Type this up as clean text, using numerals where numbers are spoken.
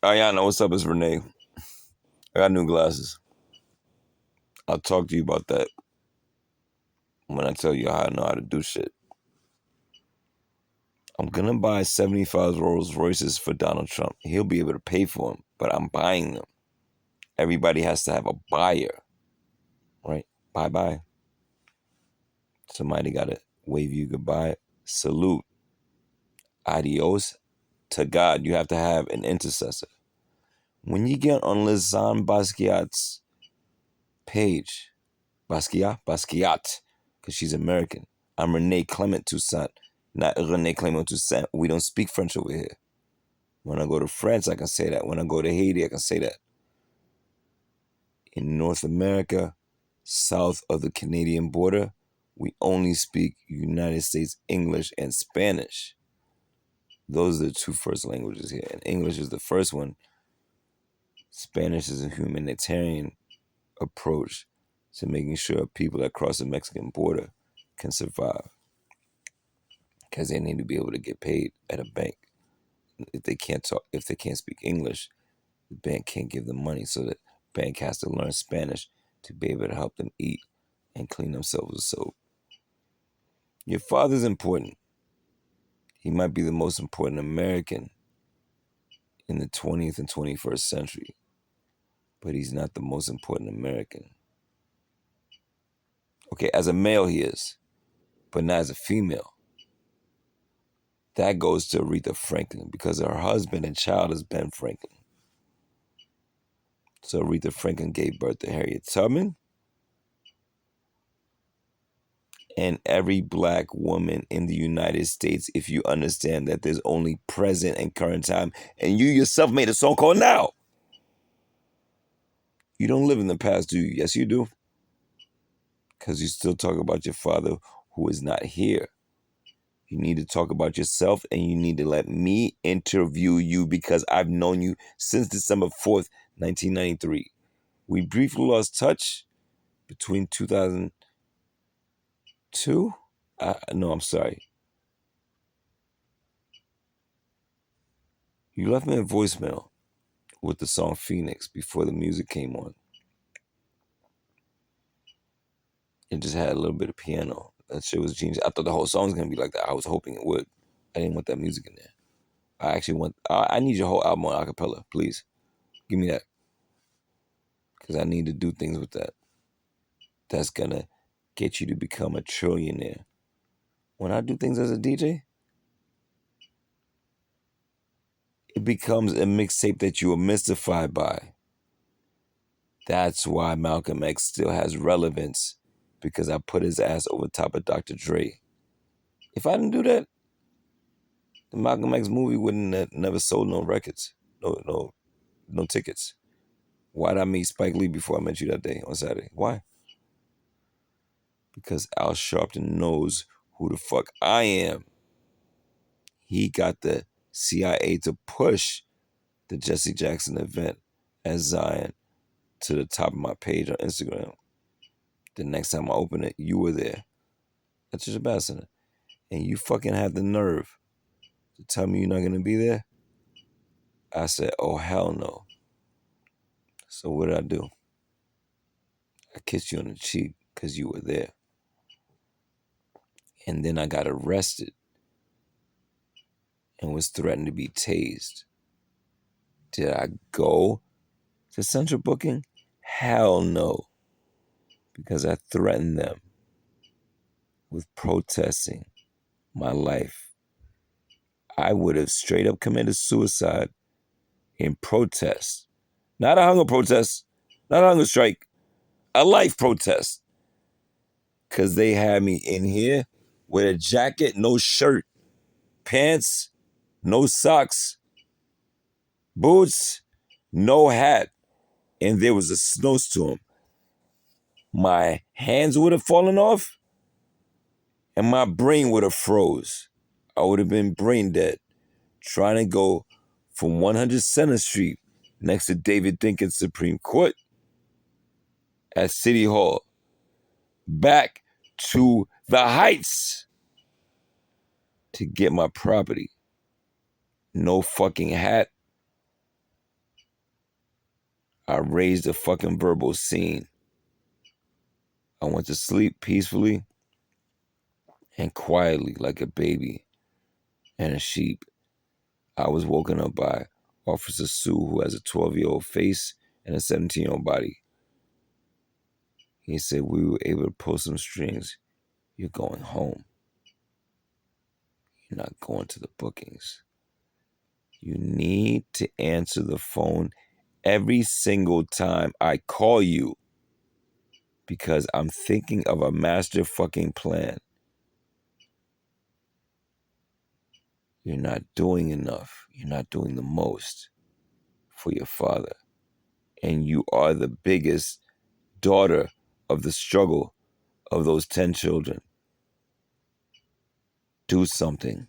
Ayana, what's up? It's Renee. I got new glasses. I'll talk to you about that when I tell you how I know how to do shit. I'm gonna buy 75 Rolls Royces for Donald Trump. He'll be able to pay for them, but I'm buying them. Everybody has to have a buyer, right? Bye bye. Somebody gotta wave you goodbye. Salute. Adios. To God, you have to have an intercessor. When you get on Lizanne Basquiat's page, Basquiat, because she's American. I'm Renee Clement Toussaint, not Renee Clement Toussaint. We don't speak French over here. When I go to France, I can say that. When I go to Haiti, I can say that. In North America, south of the Canadian border, we only speak United States English and Spanish. Those are the two first languages here. And English is the first one. Spanish is a humanitarian approach to making sure people that cross the Mexican border can survive, because they need to be able to get paid at a bank. If they can't speak English, the bank can't give them money. So the bank has to learn Spanish to be able to help them eat and clean themselves with soap. Your father's important. He might be the most important American in the 20th and 21st century, but he's not the most important American. Okay, as a male he is, but not as a female. That goes to Aretha Franklin, because her husband and child is Ben Franklin. So Aretha Franklin gave birth to Harriet Tubman, and every black woman in the United States, if you understand that there's only present and current time, and you yourself made a song called Now. You don't live in the past, do you? Yes, you do. Because you still talk about your father who is not here. You need to talk about yourself, and you need to let me interview you, because I've known you since December 4th, 1993. We briefly lost touch between 2002. No, I'm sorry. You left me a voicemail with the song Phoenix before the music came on. It just had a little bit of piano. That shit was genius. I thought the whole song was gonna be like that. I was hoping it would. I didn't want that music in there. I actually want. I need your whole album on acapella, please. Give me that, because I need to do things with that. That's gonna get you to become a trillionaire. When I do things as a DJ, it becomes a mixtape that you are mystified by. That's why Malcolm X still has relevance, because I put his ass over top of Dr. Dre. If I didn't do that, the Malcolm X movie wouldn't have never sold no records, no tickets. Why'd I meet Spike Lee before I met you that day on Saturday? Why? Because Al Sharpton knows who the fuck I am. He got the CIA to push the Jesse Jackson event at Zion to the top of my page on Instagram. The next time I open it, you were there. That's your ambassador. And you fucking had the nerve to tell me you're not gonna be there? I said, oh hell no. So what did I do? I kissed you on the cheek because you were there. And then I got arrested and was threatened to be tased. Did I go to central booking? Hell no. Because I threatened them with protesting my life. I would have straight up committed suicide in protest. Not a hunger protest, not a hunger strike, a life protest. Because they had me in here with a jacket, no shirt, pants, no socks, boots, no hat, and there was a snowstorm. My hands would have fallen off and my brain would have froze. I would have been brain dead trying to go from 100 Center Street next to David Dinkins Supreme Court at City Hall back to the Heights to get my property. No fucking hat, I raised a fucking verbal scene. I went to sleep peacefully and quietly like a baby and a sheep. I was woken up by Officer Sue, who has a 12-year-old face and a 17-year-old body. He said, we were able to pull some strings. You're going home. You're not going to the bookings. You need to answer the phone every single time I call you because I'm thinking of a master fucking plan. You're not doing enough. You're not doing the most for your father. And you are the biggest daughter of the struggle of those 10 children. Do something.